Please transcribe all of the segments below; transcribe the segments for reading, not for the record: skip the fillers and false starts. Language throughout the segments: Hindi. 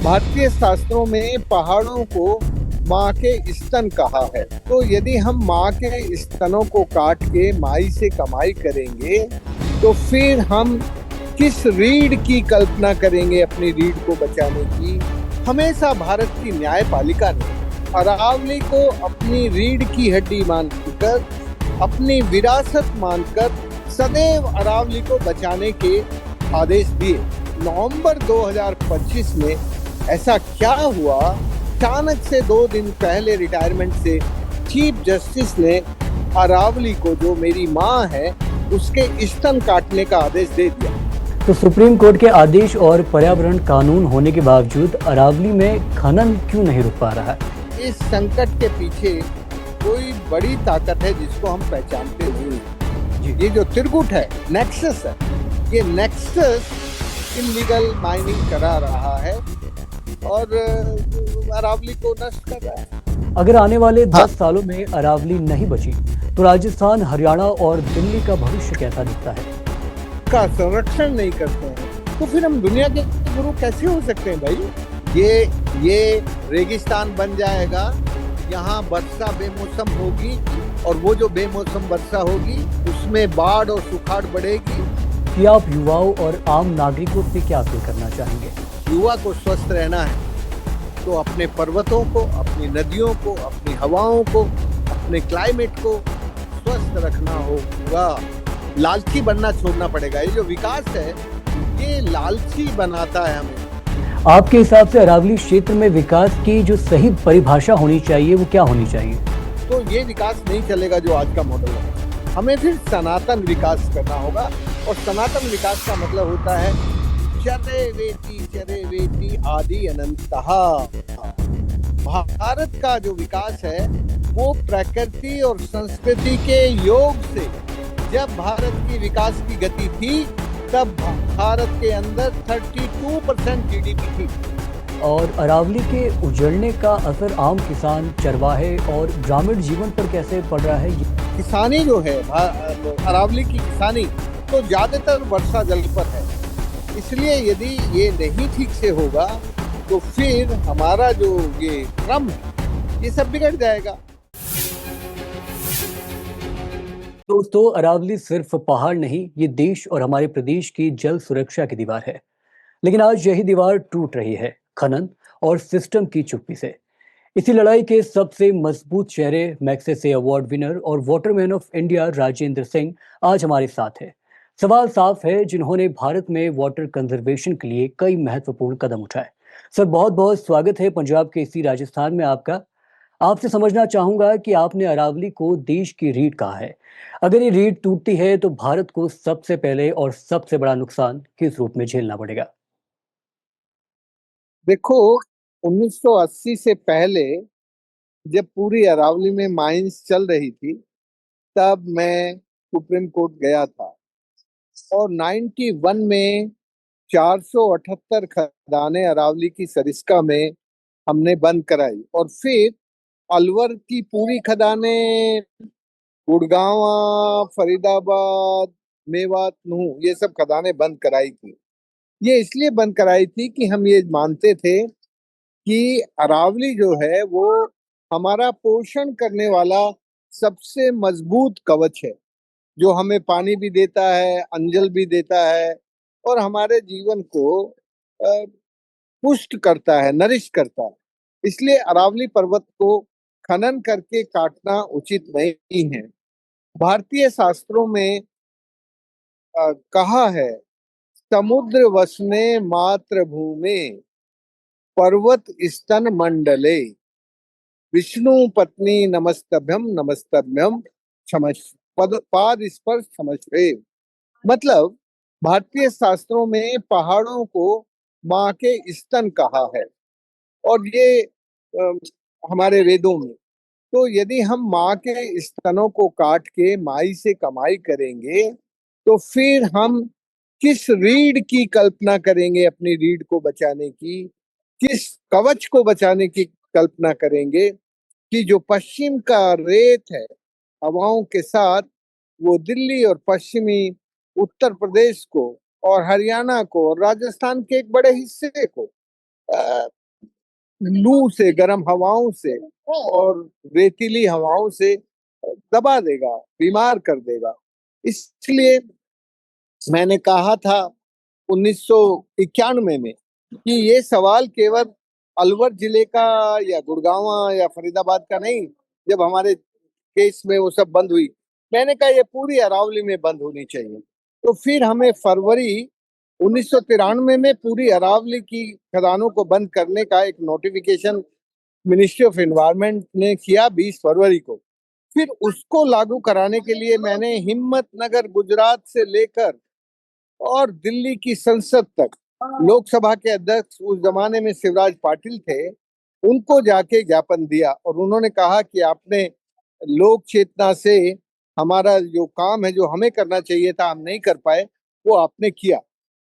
भारतीय शास्त्रों में पहाड़ों को माँ के स्तन कहा है। तो यदि हम माँ के स्तनों को काट के माई से कमाई करेंगे तो फिर हम किस रीढ़ की कल्पना करेंगे अपनी रीढ़ को बचाने की। हमेशा भारत की न्यायपालिका ने अरावली को अपनी रीढ़ की हड्डी मानकर, अपनी विरासत मानकर सदैव अरावली को बचाने के आदेश दिए। नवंबर 2025 में ऐसा क्या हुआ, अचानक से 2 दिन पहले रिटायरमेंट से चीफ जस्टिस ने अरावली को, जो मेरी माँ है, उसके स्तन काटने का आदेश दे दिया। तो सुप्रीम कोर्ट के आदेश और पर्यावरण कानून होने के बावजूद अरावली में खनन क्यों नहीं रुक पा रहा है? इस संकट के पीछे कोई बड़ी ताकत है जिसको हम पहचानते नहीं। ये जो त्रिगुट है, नेक्सस है, ये नेक्सस इलीगल माइनिंग करा रहा है और अरावली को नष्ट कर रहा है। अगर आने वाले 10 सालों में अरावली नहीं बची तो राजस्थान, हरियाणा और दिल्ली का भविष्य कैसा दिखता है? का संरक्षण नहीं करते हैं तो फिर हम दुनिया के गुरु कैसे हो सकते हैं भाई? ये रेगिस्तान बन जाएगा, यहाँ वर्षा बेमौसम होगी और वो जो बेमौसम वर्षा होगी उसमें बाढ़ और सुखाड़ बढ़ेगी। कि आप युवाओं और आम नागरिकों से क्या अपील करना चाहेंगे? युवा को स्वस्थ रहना है तो अपने पर्वतों को, अपनी नदियों को, अपनी हवाओं को, अपने क्लाइमेट को स्वस्थ रखना होगा। लालची बनना छोड़ना पड़ेगा। ये जो विकास है ये लालची बनाता है हमें। आपके हिसाब से अरावली क्षेत्र में विकास की जो सही परिभाषा होनी चाहिए वो क्या होनी चाहिए? तो ये विकास नहीं चलेगा जो आज का मॉडल है। हमें फिर सनातन विकास करना होगा और सनातन विकास का मतलब होता है चरे वेति आदि अनंतः। भारत का जो विकास है वो प्रकृति और संस्कृति के योग से, जब भारत की विकास की गति थी तब भारत के अंदर 32% जीडीपी थी। और अरावली के उजड़ने का असर आम किसान, चरवाहे और ग्रामीण जीवन पर कैसे पड़ रहा है? किसानी जो है, अरावली की किसानी तो ज्यादातर वर्षा जल पर है, इसलिए यदि ये नहीं ठीक से होगा तो फिर हमारा जो ये क्रम है ये सब बिगड़ जाएगा। दोस्तों, अरावली सिर्फ पहाड़ नहीं, ये देश और हमारे प्रदेश की जल सुरक्षा की दीवार है। लेकिन आज यही दीवार टूट रही है, खनन और सिस्टम की चुप्पी से। इसी लड़ाई के सबसे मजबूत चेहरे, मैग्सेसे अवार्ड विनर और Waterman of India Rajendra Singh आज हमारे साथ है। सवाल साफ है, जिन्होंने भारत में वाटर कंजर्वेशन के लिए कई महत्वपूर्ण कदम उठाए। सर, बहुत बहुत स्वागत है पंजाब के इसी राजस्थान में आपका। आपसे समझना चाहूंगा कि आपने अरावली को देश की रीढ़ कहा है। अगर ये रीढ़ टूटती है तो भारत को सबसे पहले और सबसे बड़ा नुकसान किस रूप में झेलना पड़ेगा? देखो, 1980 से पहले जब पूरी अरावली में माइंस चल रही थी तब मैं सुप्रीम कोर्ट गया था और 91 में 478 खदानें अरावली की सरिस्का में हमने बंद कराई और फिर अलवर की पूरी खदानें, गुड़गांव, फरीदाबाद, मेवात, नूह, ये सब खदानें बंद कराई थी। ये इसलिए बंद कराई थी कि हम ये मानते थे कि अरावली जो है वो हमारा पोषण करने वाला सबसे मजबूत कवच है, जो हमें पानी भी देता है, अंजल भी देता है और हमारे जीवन को पुष्ट करता है, नरिश करता है। इसलिए अरावली पर्वत को खनन करके काटना उचित नहीं है। भारतीय शास्त्रों में कहा है, समुद्र वसने मात्र भूमि पर्वत स्तन मंडले विष्णु पत्नी नमस्तभ्यम नमस्तभ्यम पाद स्पर्श क्षमस्वे। मतलब भारतीय शास्त्रों में पहाड़ों को माँ के स्तन कहा है और ये हमारे वेदों में। तो यदि हम माँ के स्तनों को काट के माई से कमाई करेंगे तो फिर हम किस रीढ़ की कल्पना करेंगे अपनी रीढ़ को बचाने की, किस कवच को बचाने की कल्पना करेंगे कि जो पश्चिम का रेत है हवाओं के साथ, वो दिल्ली और पश्चिमी उत्तर प्रदेश को और हरियाणा को और राजस्थान के एक बड़े हिस्से को लू से, गर्म हवाओं से और रेतीली हवाओं से दबा देगा, बीमार कर देगा। इसलिए मैंने कहा था 1991 में कि ये सवाल केवल अलवर जिले का या गुड़गांव या फरीदाबाद का नहीं। जब हमारे केस में वो सब बंद हुई, मैंने कहा ये पूरी अरावली में बंद होनी चाहिए। तो फिर हमें फरवरी 1993 में पूरी अरावली की खदानों को बंद करने का एक नोटिफिकेशन मिनिस्ट्री ऑफ एनवायरनमेंट ने किया 20 फरवरी को। फिर उसको लागू कराने के लिए मैंने हिम्मतनगर गुजरात से लेकर और दिल्ली की संसद तक, लोकसभा के अध्यक्ष उस जमाने में शिवराज पाटिल थे, उनको जाके ज्ञापन दिया और उन्होंने कहा कि आपने लोक चेतना से हमारा जो काम है, जो हमें करना चाहिए था, हम नहीं कर पाए, वो आपने किया।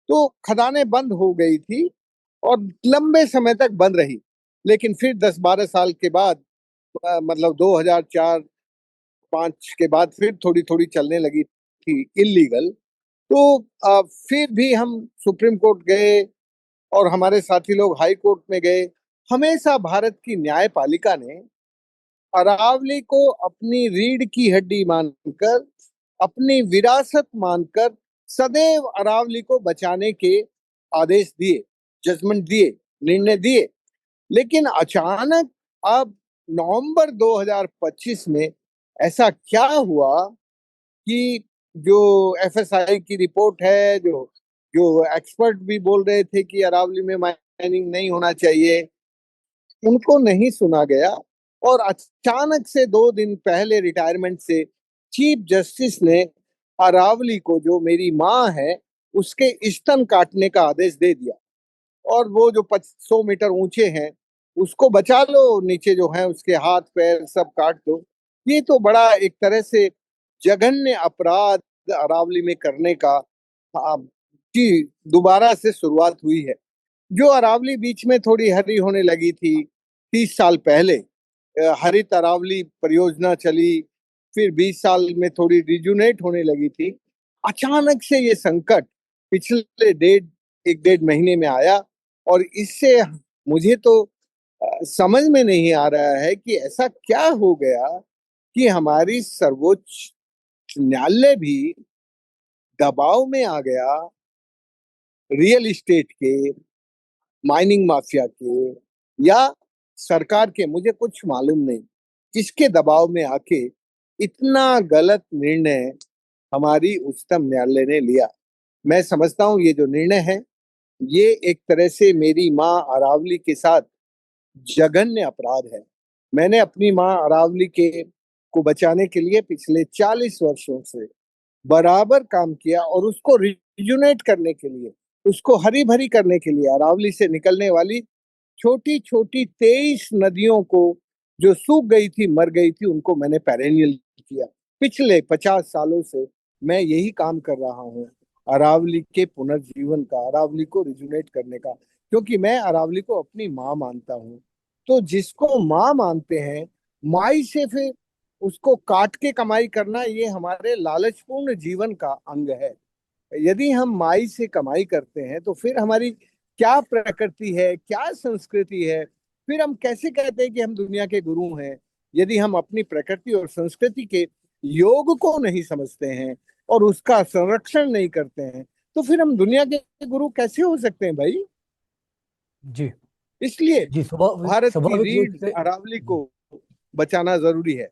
तो खदानें बंद हो गई थी और लंबे समय तक बंद रही। लेकिन फिर 10-12 साल के बाद, मतलब 2004-5 के बाद फिर थोड़ी थोड़ी चलने लगी थी इलीगल। तो फिर भी हम सुप्रीम कोर्ट गए और हमारे साथी लोग हाई कोर्ट में गए। हमेशा भारत की न्यायपालिका ने अरावली को अपनी रीढ़ की हड्डी मानकर, अपनी विरासत मानकर सदैव अरावली को बचाने के आदेश दिए, जजमेंट दिए, निर्णय दिए। लेकिन अचानक अब नवंबर 2025 में ऐसा क्या हुआ कि जो एफएसआई की रिपोर्ट है, जो जो एक्सपर्ट भी बोल रहे थे कि अरावली में माइनिंग नहीं होना चाहिए, उनको नहीं सुना गया। और अचानक से 2 दिन पहले रिटायरमेंट से चीफ जस्टिस ने अरावली को, जो मेरी माँ है, उसके स्तन काटने का आदेश दे दिया। और वो जो 100 मीटर ऊंचे हैं उसको बचा लो, नीचे जो है उसके हाथ पैर सब काट दो। ये तो बड़ा एक तरह से जघन्य अपराध अरावली में करने का की दोबारा से शुरुआत हुई है। जो अरावली बीच में थोड़ी हरी होने लगी थी 30 साल पहले, हरित अरावली परियोजना चली, फिर 20 साल में थोड़ी रिजुनेट होने लगी थी। अचानक से ये संकट पिछले 1-1.5 महीने में आया और इससे मुझे तो समझ में नहीं आ रहा है कि ऐसा क्या हो गया कि हमारी सर्वोच्च न्यायालय भी दबाव में आ गया, रियल इस्टेट के, माइनिंग माफिया के या सरकार के, मुझे कुछ मालूम नहीं किसके दबाव में आके इतना गलत निर्णय हमारी उच्चतम न्यायालय ने लिया। मैं समझता हूँ ये जो निर्णय है, ये एक तरह से मेरी माँ अरावली के साथ जघन्य अपराध है। मैंने अपनी माँ अरावली के को बचाने के लिए पिछले 40 वर्षों से बराबर काम किया और उसको रिजुनेट करने के लिए, उसको हरी भरी करने के लिए, अरावली से निकलने वाली छोटी छोटी 23 नदियों को जो सूख गई थी, मर गई थी, उनको मैंने पेरेनियल किया। पिछले 50 सालों से मैं यही काम कर रहा हूँ, अरावली के पुनर्जीवन का, अरावली को रिजुनेट करने का, क्योंकि मैं अरावली को अपनी माँ मानता हूँ। तो जिसको माँ मानते हैं, माई से फिर उसको काट के कमाई करना, ये हमारे लालचपूर्ण जीवन का अंग है। यदि हम माई से कमाई करते हैं तो फिर हमारी क्या प्रकृति है, क्या संस्कृति है? फिर हम कैसे कहते हैं कि हम दुनिया के गुरु हैं, यदि हम अपनी प्रकृति और संस्कृति के योग को नहीं समझते हैं और उसका संरक्षण नहीं करते हैं, तो फिर हम दुनिया के गुरु कैसे हो सकते हैं भाई? जी। इसलिए जी, स्वाभाविक भारत की स्वाभाविक रूप रीढ़ से। अरावली को बचाना जरूरी है।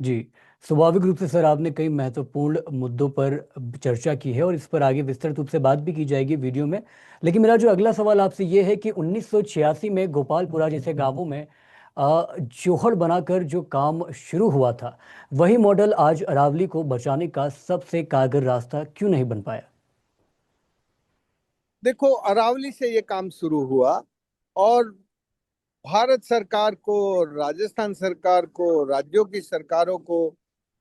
जी, स्वाभाविक रूप से सर आपने कई महत्वपूर्ण मुद्दों पर चर्चा की है और इस पर आगे विस्तृत रूप से बात भी की जाएगी वीडियो में। लेकिन मेरा जो अगला सवाल आपसे ये है कि 1986 में गोपालपुरा जैसे गांवों में जोहड़ बनाकर जो काम शुरू हुआ था, वही मॉडल आज अरावली को बचाने का सबसे कारगर रास्ता क्यों नहीं बन पाया? देखो, अरावली से ये काम शुरू हुआ और भारत सरकार को, राजस्थान सरकार को, राज्यों की सरकारों को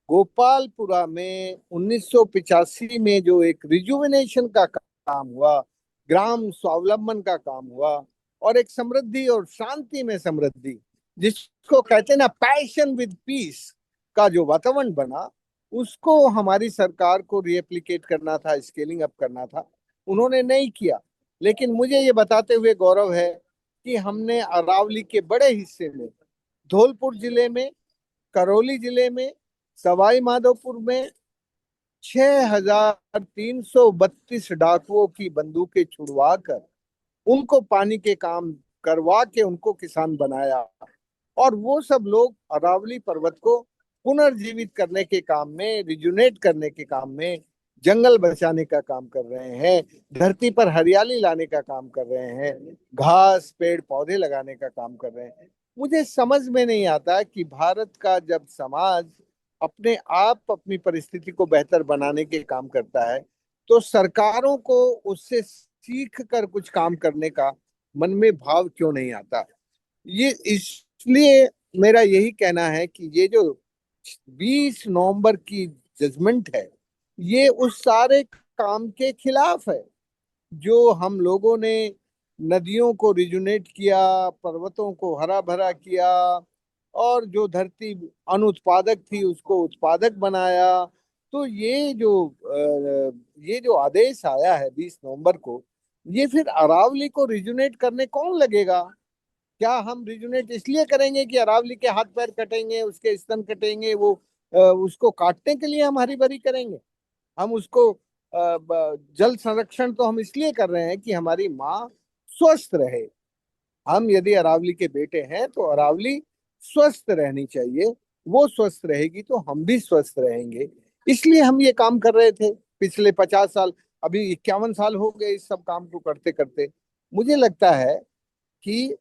गोपालपुरा में 1985 में जो एक रिजुविनेशन का काम हुआ, ग्राम स्वावलंबन का काम हुआ और एक समृद्धि और शांति में समृद्धि, जिसको कहते हैं ना पैशन विद पीस, का जो वातावरण बना, उसको हमारी सरकार को रिएप्लिकेट करना था, स्केलिंग अप करना था। उन्होंने नहीं किया। लेकिन मुझे ये बताते हुए गौरव है कि हमने अरावली के बड़े हिस्से में, धौलपुर जिले में, करौली जिले में, सवाई माधोपुर में 6,332 डाकुओं की बंदूकें छुड़वा कर उनको पानी के काम करवा के उनको किसान बनाया। और वो सब लोग अरावली पर्वत को पुनर्जीवित करने के काम में, रिजुनेट करने के काम में, जंगल बचाने का काम कर रहे हैं, धरती पर हरियाली लाने का काम कर रहे हैं, घास पेड़ पौधे लगाने का काम कर रहे हैं। मुझे समझ में नहीं आता कि भारत का जब समाज अपने आप अपनी परिस्थिति को बेहतर बनाने के काम करता है, तो सरकारों को उससे सीख कर कुछ काम करने का मन में भाव क्यों नहीं आता। ये इसलिए मेरा यही कहना है कि ये जो 20 नवंबर की जजमेंट है, ये उस सारे काम के खिलाफ है जो हम लोगों ने नदियों को रिजुनेट किया, पर्वतों को हरा भरा किया, और जो धरती अनुत्पादक थी उसको उत्पादक बनाया। तो ये जो आदेश आया है 20 नवंबर को, ये फिर अरावली को रिजुनेट करने कौन लगेगा? क्या हम रिजुनेट इसलिए करेंगे कि अरावली के हाथ पैर कटेंगे, उसके स्तन कटेंगे, वो उसको काटने के लिए हम हरी भरी करेंगे? हम उसको जल संरक्षण तो हम इसलिए कर रहे हैं कि हमारी माँ स्वस्थ रहे। हम यदि अरावली के बेटे हैं तो अरावली स्वस्थ रहनी चाहिए। वो स्वस्थ रहेगी तो हम भी स्वस्थ रहेंगे। इसलिए हम ये काम कर रहे थे पिछले 50 साल। अभी 51 साल हो गए इस सब काम को करते करते। मुझे लगता है कि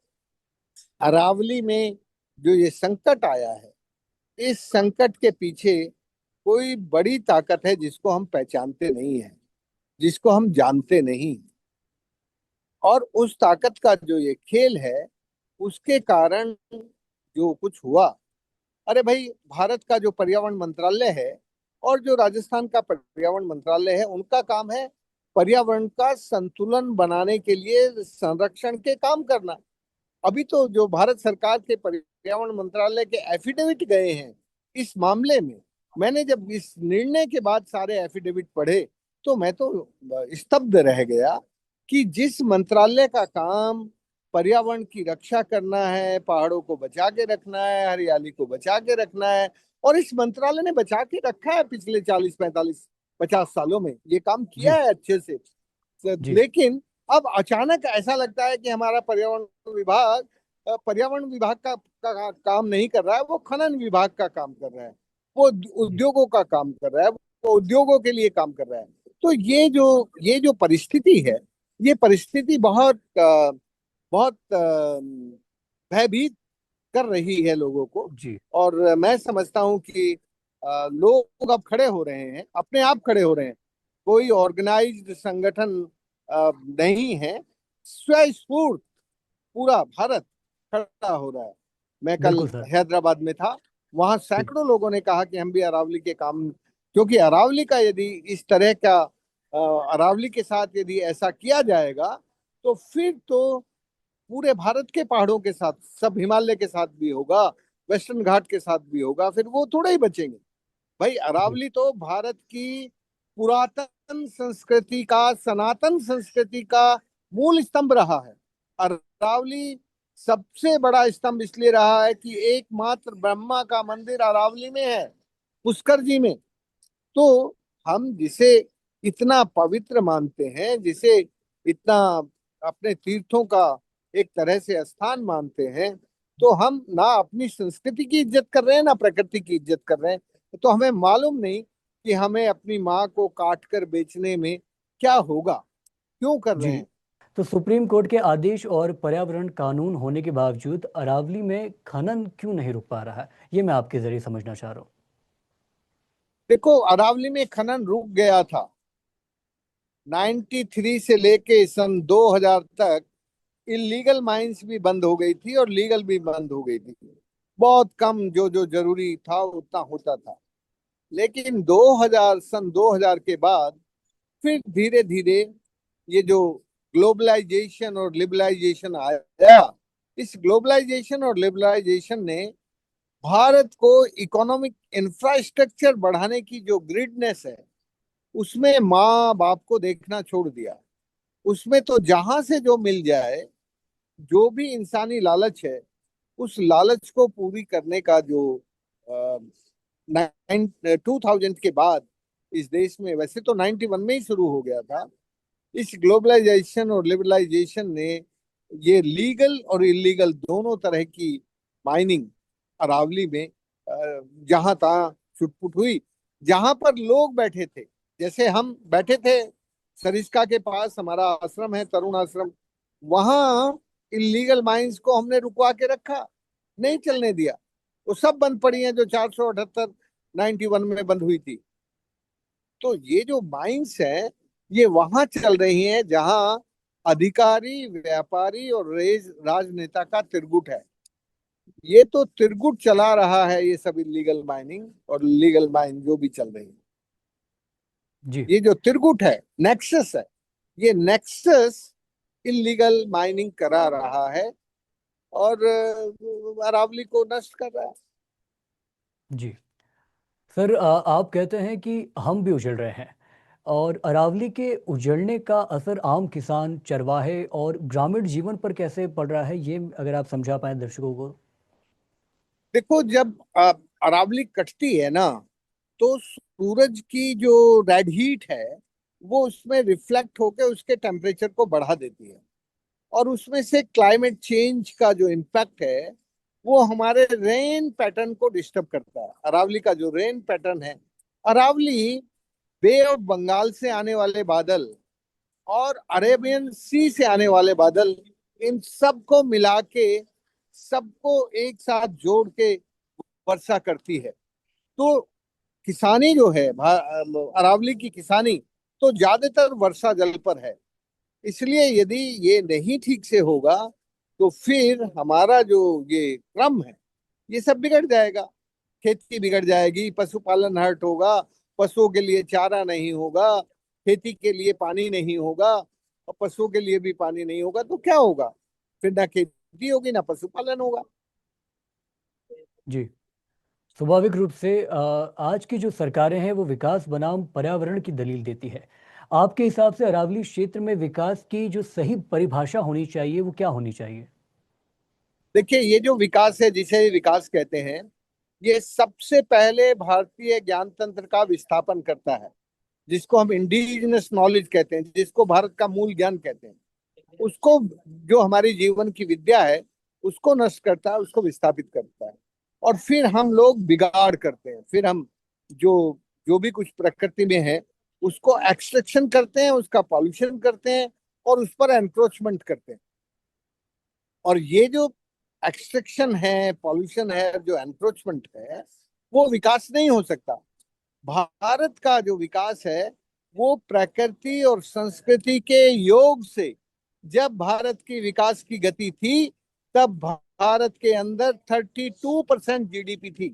अरावली में जो ये संकट आया है, इस संकट के पीछे कोई बड़ी ताकत है जिसको हम पहचानते नहीं है, जिसको हम जानते नहीं। और उस ताकत का जो ये खेल है, उसके कारण जो कुछ हुआ। अरे भाई, भारत का जो पर्यावरण मंत्रालय है और जो राजस्थान का पर्यावरण मंत्रालय है, उनका काम है पर्यावरण का संतुलन बनाने के लिए संरक्षण के काम करना। अभी तो जो भारत सरकार के पर्यावरण मंत्रालय के एफिडेविट गए हैं इस मामले में, मैंने जब इस निर्णय के बाद सारे एफिडेविट पढ़े तो मैं तो स्तब्ध रह गया कि जिस मंत्रालय का काम पर्यावरण की रक्षा करना है, पहाड़ों को बचा के रखना है, हरियाली को बचा के रखना है, और इस मंत्रालय ने बचा के रखा है पिछले 40 45 50 सालों में, ये काम किया जी, है अच्छे से। जी, लेकिन अब अचानक ऐसा लगता है कि हमारा पर्यावरण विभाग का काम नहीं कर रहा है, वो खनन विभाग का काम कर रहा है, वो जी, उद्योगों का काम कर रहा है, वो उद्योगों के लिए काम कर रहा है। तो ये जो परिस्थिति है, ये परिस्थिति बहुत भयभीत कर रही है लोगों को। जी, और मैं समझता हूं कि लोग अब खड़े हो रहे हैं, अपने आप खड़े हो रहे हैं। कोई ऑर्गेनाइज्ड संगठन नहीं है, स्वस्फूर्त पूरा भारत खड़ा हो रहा है। मैं कल बिल्कुल सर। हैदराबाद में था, वहां जी, सैकड़ों लोगों ने कहा कि हम भी अरावली के काम, क्योंकि अरावली का यदि इस तरह का अरावली के साथ यदि ऐसा किया जाएगा तो फिर तो पूरे भारत के पहाड़ों के साथ, सब हिमालय के साथ भी होगा, वेस्टर्न घाट के साथ भी होगा, फिर वो थोड़े ही बचेंगे। भाई, जी, अरावली तो भारत की पुरातन संस्कृति का, सनातन संस्कृति का मूल स्तंभ रहा है। अरावली सबसे बड़ा स्तंभ इसलिए रहा है कि एकमात्र ब्रह्मा का मंदिर अरावली में है, पुष्कर जी में। तो हम जिसे इतना पवित्र मानते हैं, जिसे इतना अपने तीर्थों का एक तरह से स्थान मानते हैं, तो हम ना अपनी संस्कृति की इज्जत कर रहे हैं ना प्रकृति की इज्जत कर रहे हैं। तो हमें मालूम नहीं कि हमें अपनी माँ को काट कर बेचने में क्या होगा, क्यों कर रहे जी। हैं। तो सुप्रीम कोर्ट के आदेश और पर्यावरण कानून होने के बावजूद अरावली में खनन क्यों नहीं रुक पा रहा है? ये मैं आपके जरिए समझना चाह रहा हूँ। देखो, अरावली में खनन रुक गया था 93 से लेके सन 2000 तक। इलीगल माइंस भी बंद हो गई थी और लीगल भी बंद हो गई थी। बहुत कम जो जो जरूरी था उतना होता था। लेकिन 2000 के बाद फिर धीरे धीरे ये जो ग्लोबलाइजेशन और लिबरलाइजेशन आया, इस ग्लोबलाइजेशन और लिबरलाइजेशन ने भारत को इकोनॉमिक इंफ्रास्ट्रक्चर बढ़ाने की जो ग्रिडनेस है, उसमें माँ बाप को देखना छोड़ दिया। उसमें तो जहां से जो मिल जाए, जो भी इंसानी लालच है, उस लालच को पूरी करने का जो 2000 के बाद इस देश में, वैसे तो 91 में ही शुरू हो गया था, इस ग्लोबलाइजेशन और लिबरलाइजेशन ने ये लीगल और इलीगल दोनों तरह की माइनिंग अरावली में जहां तहां छुटपुट हुई। जहां पर लोग बैठे थे, जैसे हम बैठे थे सरिस्का के पास, हमारा आश्रम है तरुण आश्रम, वहां इलीगल माइंस को हमने रुकवा के रखा, नहीं चलने दिया। वो सब बंद पड़ी हैं जो 478 91 में बंद हुई थी। तो ये जो माइंस है, ये वहां चल रही हैं जहां अधिकारी, व्यापारी और राजनेता का तिरगुट है। ये तो तिरगुट चला रहा है ये सब इलीगल माइनिंग और लीगल माइन जो भी चल रही है। जी ये जो तिरगुट है, नेक्सस है, ये नेक्सस इलीगल माइनिंग करा रहा है और अरावली को नष्ट कर रहा है। जी। सर, आप कहते हैं कि हम भी उजड़ रहे हैं, और अरावली के उजड़ने का असर आम किसान, चरवाहे और ग्रामीण जीवन पर कैसे पड़ रहा है, ये अगर आप समझा पाए दर्शकों को। देखो, जब अरावली कटती है ना, तो सूरज की जो रेड हीट है वो उसमें रिफ्लेक्ट होकर उसके टेम्परेचर को बढ़ा देती है, और उसमें से क्लाइमेट चेंज का जो इम्पैक्ट है वो हमारे रेन पैटर्न को डिस्टर्ब करता है। अरावली का जो रेन पैटर्न है, अरावली बे ऑफ बंगाल से आने वाले बादल और अरेबियन सी से आने वाले बादल, इन सबको मिला के, सबको एक साथ जोड़ के वर्षा करती है। तो किसानी जो है, अरावली की किसानी तो ज्यादातर वर्षा जल पर है। इसलिए यदि ये नहीं ठीक से होगा तो फिर हमारा जो ये क्रम है, ये सब बिगड़ जाएगा। खेती बिगड़ जाएगी, पशुपालन हर्ट होगा, पशुओं के लिए चारा नहीं होगा, खेती के लिए पानी नहीं होगा, और पशुओं के लिए भी पानी नहीं होगा तो क्या होगा? फिर ना खेती होगी ना पशुपालन होगा। जी। स्वाभाविक रूप से आज की जो सरकारें हैं वो विकास बनाम पर्यावरण की दलील देती है। आपके हिसाब से अरावली क्षेत्र में विकास की जो सही परिभाषा होनी चाहिए वो क्या होनी चाहिए? देखिए, ये जो विकास है, जिसे विकास कहते हैं, ये सबसे पहले भारतीय ज्ञान तंत्र का विस्थापन करता है, जिसको हम इंडिजिनस नॉलेज कहते हैं, जिसको भारत का मूल ज्ञान कहते हैं। उसको, जो हमारी जीवन की विद्या है, उसको नष्ट करता है, उसको विस्थापित करता है। और फिर हम लोग बिगाड़ करते हैं, फिर हम जो जो भी कुछ प्रकृति में है उसको एक्सट्रैक्शन करते हैं, उसका पॉल्यूशन करते हैं और उस पर एनक्रोचमेंट करते हैं। और ये जो एक्सट्रैक्शन है, पॉल्यूशन है, जो एनक्रोचमेंट है, वो विकास नहीं हो सकता। भारत का जो विकास है वो प्रकृति और संस्कृति के योग से, जब भारत की विकास की गति थी तब भारत के अंदर 32% जीडीपी थी।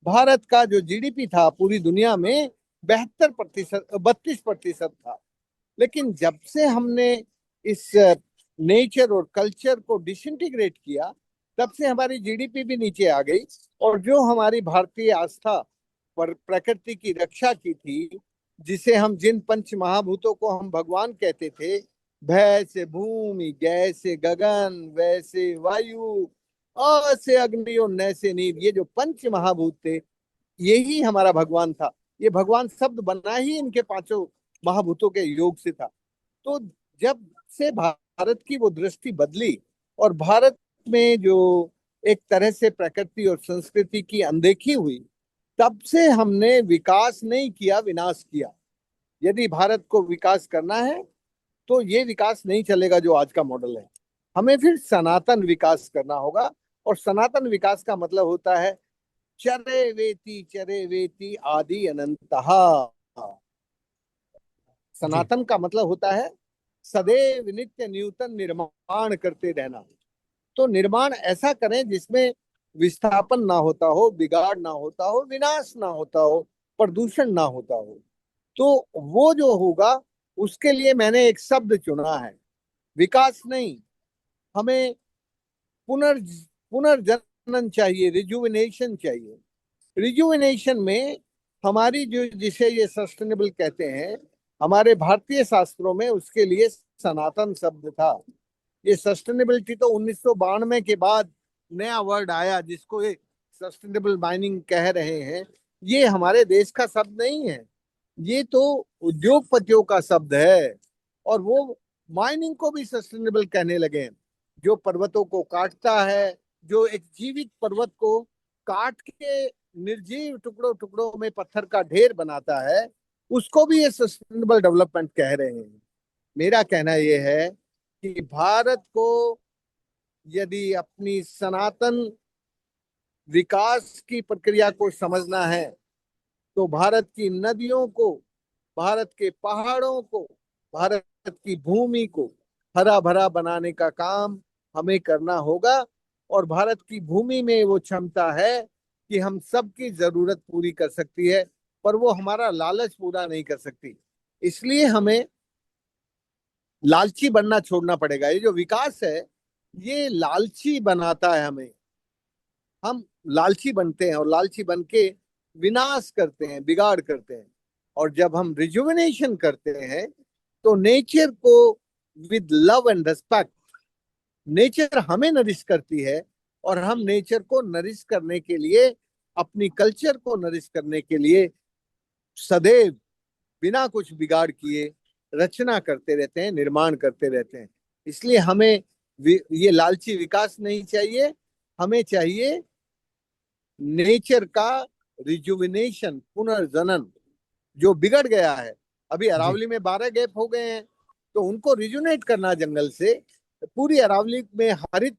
भारत का जो जीडीपी था पूरी दुनिया में 72%, 32% था। लेकिन जब से हमने इस नेचर और कल्चर को डिसइंटीग्रेट किया, तब से हमारी जीडीपी भी नीचे आ गई। और जो हमारी भारतीय आस्था पर प्रकृति की रक्षा की थी, जिसे हम, जिन पंच महाभूतों को हम भगवान कहते थे, भय से भूमि, गैस से गगन, वैसे वायु, अ से अग्नि और न से नीर, ये जो पंच महाभूत थे, यही हमारा भगवान था। ये भगवान शब्द बना ही इनके पांचों महाभूतों के योग से था। तो जब से भारत की वो दृष्टि बदली और भारत में जो एक तरह से प्रकृति और संस्कृति की अनदेखी हुई, तब से हमने विकास नहीं किया, विनाश किया। यदि भारत को विकास करना है तो ये विकास नहीं चलेगा जो आज का मॉडल है। हमें फिर सनातन विकास करना होगा। और सनातन विकास का मतलब होता है चरे वेति आदि अनंतः। जी सनातन का मतलब होता है सदैव नित्य न्यूतन निर्माण करते रहना। तो निर्माण ऐसा करें जिसमें विस्थापन ना होता हो, बिगाड़ ना होता हो, विनाश ना होता हो, प्रदूषण ना होता हो। तो वो जो होगा, उसके लिए मैंने एक शब्द चुना है, विकास नहीं। हमें पुनर्ज पुनर्जनन चाहिए, रिजुविनेशन चाहिए। रिजुविनेशन में हमारी जो, जिसे ये सस्टेनेबल कहते हैं, हमारे भारतीय शास्त्रों में उसके लिए सनातन शब्द था। ये सस्टेनेबिलिटी तो 1992 के बाद नया वर्ड आया जिसको ये सस्टेनेबल माइनिंग कह रहे हैं। ये हमारे देश का शब्द नहीं है, ये तो उद्योगपतियों का शब्द है। और वो माइनिंग को भी सस्टेनेबल कहने लगे हैं। जो पर्वतों को काटता है, जो एक जीवित पर्वत को काट के निर्जीव टुकड़ों टुकड़ों में पत्थर का ढेर बनाता है, उसको भी ये सस्टेनेबल डेवलपमेंट कह रहे हैं। मेरा कहना यह है कि भारत को यदि अपनी सनातन विकास की प्रक्रिया को समझना है तो भारत की नदियों को, भारत के पहाड़ों को, भारत की भूमि को हरा भरा बनाने का काम हमें करना होगा। और भारत की भूमि में वो क्षमता है कि हम सबकी जरूरत पूरी कर सकती है, पर वो हमारा लालच पूरा नहीं कर सकती। इसलिए हमें लालची बनना छोड़ना पड़ेगा। ये जो विकास है ये लालची बनाता है हमें। हम लालची बनते हैं और लालची बन के विनाश करते हैं, बिगाड़ करते हैं। और जब हम रिजुविनेशन करते हैं तो नेचर को with love and respect, nature हमें नरिश करती है और हम नेचर को नरिश करने के लिए, अपनी कल्चर को नरिश करने के लिए सदैव बिना कुछ बिगाड़ किए रचना करते रहते हैं, निर्माण करते रहते हैं। इसलिए हमें ये लालची विकास नहीं चाहिए। हमें चाहिए नेचर का रिजुविनेशन, पुनर्जनन। जो बिगड़ गया है, अभी जी। अरावली में 12 गैप हो गए हैं, तो उनको रिजुनेट करना जंगल से, पूरी अरावली में हरित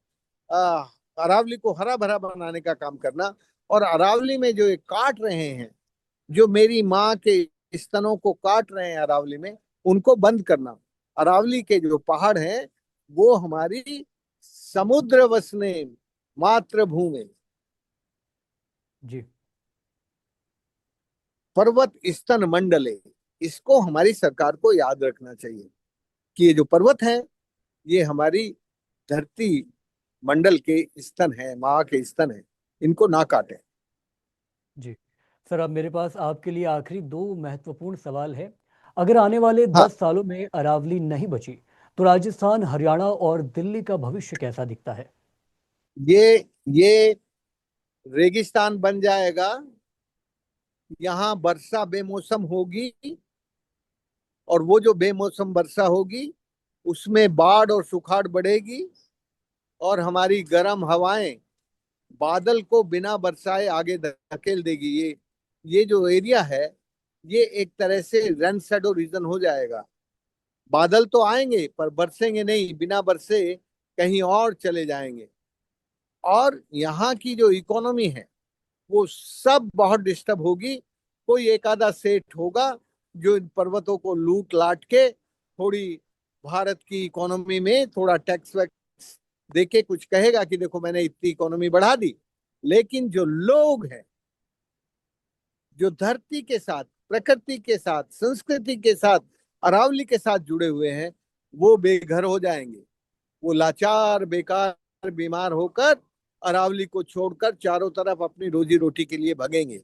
आ, अरावली को हरा भरा बनाने का काम करना। और अरावली में जो ये काट रहे हैं, जो मेरी माँ के स्तनों को काट रहे हैं अरावली में, उनको बंद करना। अरावली के जो पहाड़ हैं वो हमारी समुद्र वसने मातृभूमि, जी। पर्वत स्तन मंडले, इसको हमारी सरकार को याद रखना चाहिए कि ये जो पर्वत है ये हमारी धरती मंडल के स्तन है, माँ के स्तन है, इनको ना काटे। जी। सर, अब मेरे पास आपके लिए आखिरी दो महत्वपूर्ण सवाल है। अगर आने वाले हाँ, 10 सालों में अरावली नहीं बची तो राजस्थान, हरियाणा और दिल्ली का भविष्य कैसा दिखता है? ये रेगिस्तान बन जाएगा। यहाँ वर्षा बेमौसम होगी, और वो जो बेमौसम वर्षा होगी उसमें बाढ़ और सुखाड़ बढ़ेगी। और हमारी गर्म हवाएं बादल को बिना बरसाए आगे धकेल देगी। ये जो एरिया है ये एक तरह से रन शेडो रीजन हो जाएगा। बादल तो आएंगे पर बरसेंगे नहीं, बिना बरसे कहीं और चले जाएंगे। और यहाँ की जो इकोनॉमी है वो सब बहुत डिस्टर्ब होगी। कोई एक आधा सेठ होगा जो इन पर्वतों को लूट लाट के थोड़ी भारत की इकोनॉमी में थोड़ा टैक्स वैक्स देके कुछ कहेगा कि देखो मैंने इतनी इकोनॉमी बढ़ा दी। लेकिन जो लोग हैं, जो धरती के साथ, प्रकृति के साथ, संस्कृति के साथ, अरावली के साथ जुड़े हुए हैं, वो बेघर हो जाएंगे। वो लाचार, बेकार, बीमार होकर अरावली को छोड़कर चारों तरफ अपनी रोजी रोटी के लिए भगेंगे।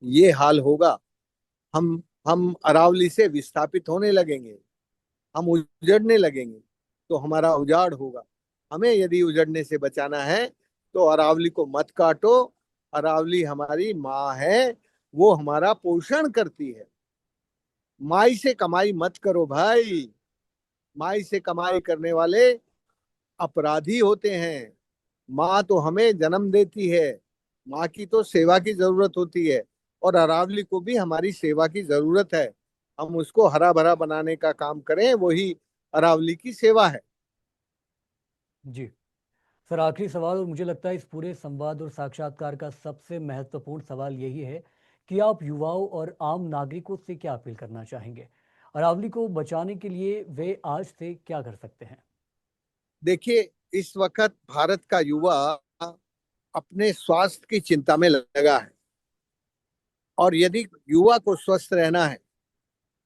ये हाल होगा। हम अरावली से विस्थापित होने लगेंगे, हम उजड़ने लगेंगे, तो हमारा उजाड़ होगा। हमें यदि उजड़ने से बचाना है तो अरावली को मत काटो। अरावली हमारी माँ है, वो हमारा पोषण करती है। माई से कमाई मत करो भाई। माई से कमाई करने वाले अपराधी होते हैं। माँ तो हमें जन्म देती है, माँ की तो सेवा की जरूरत होती है। और अरावली को भी हमारी सेवा की जरूरत है। हम उसको हरा भरा बनाने का काम करें, वही अरावली की सेवा है। जी। सर, आखिरी सवाल, और मुझे लगता है इस पूरे संवाद और साक्षात्कार का सबसे महत्वपूर्ण सवाल यही है कि आप युवाओं और आम नागरिकों से क्या अपील करना चाहेंगे? अरावली को बचाने के लिए वे आज से क्या कर सकते हैं? देखिए, इस वक्त भारत का युवा अपने स्वास्थ्य की चिंता में लगा है। और यदि युवा को स्वस्थ रहना है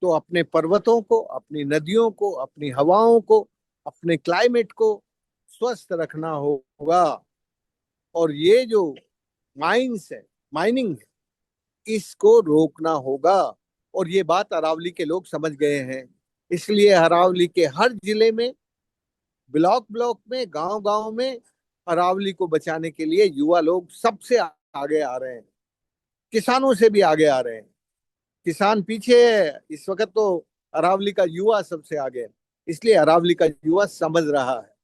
तो अपने पर्वतों को, अपनी नदियों को, अपनी हवाओं को, अपने क्लाइमेट को स्वस्थ रखना होगा। और ये जो माइंस है, माइनिंग है, इसको रोकना होगा। और ये बात अरावली के लोग समझ गए हैं। इसलिए अरावली के हर जिले में, ब्लॉक ब्लॉक में, गांव गांव में अरावली को बचाने के लिए युवा लोग सबसे आगे आ रहे हैं। किसानों से भी आगे आ रहे हैं। किसान पीछे है इस वक्त, तो अरावली का युवा सबसे आगे है। इसलिए अरावली का युवा समझ रहा है।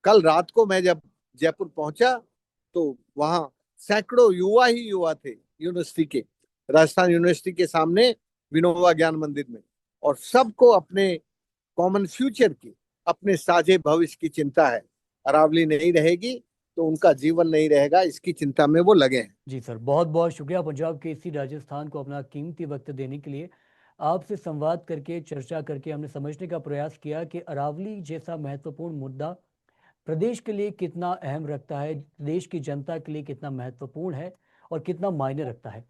कल रात को मैं जब जयपुर पहुंचा तो वहां सैकड़ों युवा ही युवा थे, यूनिवर्सिटी के, राजस्थान यूनिवर्सिटी के सामने विनोबा ज्ञान मंदिर में। और सबको अपने कॉमन फ्यूचर की, अपने साझे भविष्य की चिंता है। अरावली नहीं रहेगी तो उनका जीवन नहीं रहेगा, इसकी चिंता में वो लगे हैं। जी सर, बहुत बहुत शुक्रिया पंजाब के इसी राजस्थान को अपना कीमती वक्त देने के लिए। आपसे संवाद करके, चर्चा करके हमने समझने का प्रयास किया कि अरावली जैसा महत्वपूर्ण मुद्दा प्रदेश के लिए कितना अहम रखता है, देश की जनता के लिए कितना महत्वपूर्ण है और कितना मायने रखता है।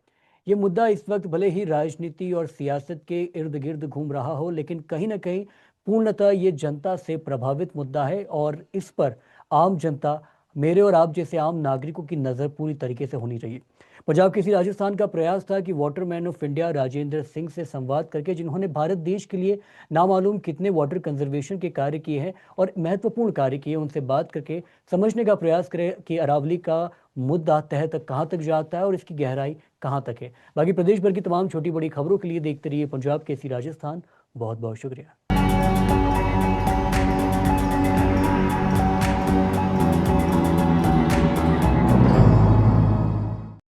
ये मुद्दा इस वक्त भले ही राजनीति और सियासत के इर्द गिर्द घूम रहा हो, लेकिन कहीं ना कहीं पूर्णतः ये जनता से प्रभावित मुद्दा है और इस पर आम जनता, मेरे और आप जैसे आम नागरिकों की नज़र पूरी तरीके से होनी चाहिए। पंजाब केसरी राजस्थान का प्रयास था कि Waterman of India Rajendra Singh से संवाद करके, जिन्होंने भारत देश के लिए नामालूम कितने वाटर कंजर्वेशन के कार्य किए हैं और महत्वपूर्ण कार्य किए, उनसे बात करके समझने का प्रयास करें कि अरावली का मुद्दा तह तक कहाँ तक जाता है और इसकी गहराई कहाँ तक है। बाकी प्रदेश भर की तमाम छोटी बड़ी खबरों के लिए देखते रहिए पंजाब केसरी राजस्थान। बहुत बहुत शुक्रिया।